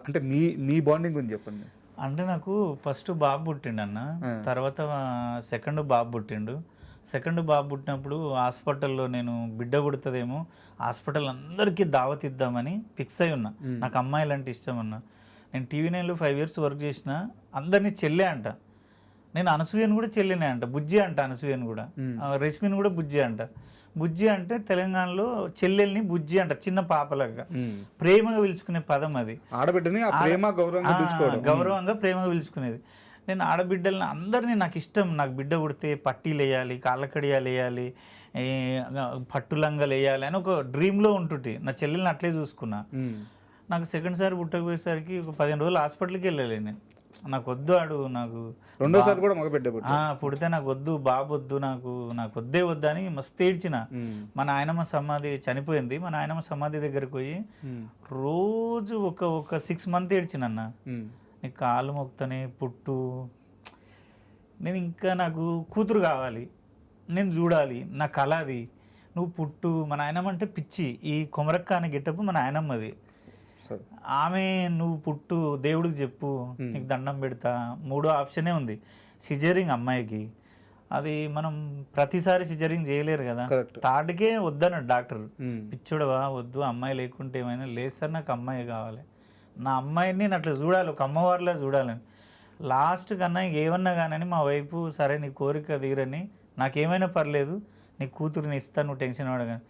అంటే మీ బాండింగ్ గురించి చెప్పండి. అంటే నాకు ఫస్ట్ బాబు పుట్టిండు అన్న. తర్వాత సెకండ్ బాబు పుట్టిండు. సెకండ్ బాబు పుట్టినప్పుడు హాస్పిటల్‌లో నేను బిడ్డ పుడతదేమో, హాస్పిటల్ అందరికీ దావత్ ఇద్దామని ఫిక్స్ అయ్యి ఉన్నా. నాకు అమ్మాయిలంటే ఇష్టం అన్న. నేను టీవీ నైన్‌లో 5 ఇయర్స్ వర్క్ చేసిన. అందరిని చెల్లె అంట. నేను అనసూయని కూడా చెల్లినే అంట. బుజ్జి అంట అనసూయని కూడా. రష్మిని కూడా బుజ్జి అంట. బుజ్జి అంటే తెలంగాణలో చెల్లెల్ని బుజ్జి అంట, చిన్న పాపలాగా. ప్రేమగా పిలుచుకునే పదం అది. ఆడబిడ్డని ఆ ప్రేమ గౌరవంగా పిలుచుకోవడం. గౌరవంగా ప్రేమగా పిలుచుకునేది. నేను ఆడబిడ్డలని అందరినీ నాకు ఇష్టం. నాకు బిడ్డ పుడితే పట్టీలు వేయాలి, కాళ్ళ కడియాలు వేయాలి, పట్టు లంగాలు వేయాలి అని ఒక డ్రీమ్లో ఉంటుంటే నా చెల్లెల్ని అట్లే చూసుకున్నా. నాకు సెకండ్ సారి పుట్టకపోయేసరికి ఒక 15 రోజులు హాస్పిటల్కి వెళ్ళాలి నేను. నాకు వద్దు నాకు రెండోసారి కూడా మగబిడ్డ పుడితే నాకు వద్దు, బాబు వద్దు, నాకు వద్దే వద్దు అని మస్తు ఏడ్చిన. మా నాయనమ్మ సమాధి చనిపోయింది. మా నాయనమ్మ సమాధి దగ్గరికి పోయి రోజు ఒక 6 మంత్ ఏడ్చినన్న. నీ కాలు మొక్తనే పుట్టు, నేను ఇంకా నాకు కూతురు కావాలి, నేను చూడాలి, నా కళ అది, నువ్వు పుట్టు. మా నాయనమ్మ అంటే పిచ్చి. ఈ కొమరక్క అనే గెటప్ మా నాయనమ్మది. ఆమె నువ్వు పుట్టు, దేవుడికి చెప్పు, నీకు దండం పెడతా. 3వ ఆప్షనే ఉంది, సిజరింగ్ అమ్మాయికి. అది మనం ప్రతిసారి సిజరింగ్ చేయలేరు కదా. థర్డ్కే వద్దన్నాడు డాక్టర్. పిచ్చోడవా, వద్దు, అమ్మాయి లేకుంటే ఏమైనా. లేదు సార్, నాకు అమ్మాయి కావాలి, నా అమ్మాయిని నేను అట్లా చూడాలి, ఒక అమ్మవారిలా చూడాలని. లాస్ట్ కన్నా ఏమన్నా కానీ మా వైపు, సరే నీ కోరిక తీరని, నాకేమైనా పర్లేదు, నీ కూతురుని ఇస్తాను, నువ్వు టెన్షన్ పడగాని.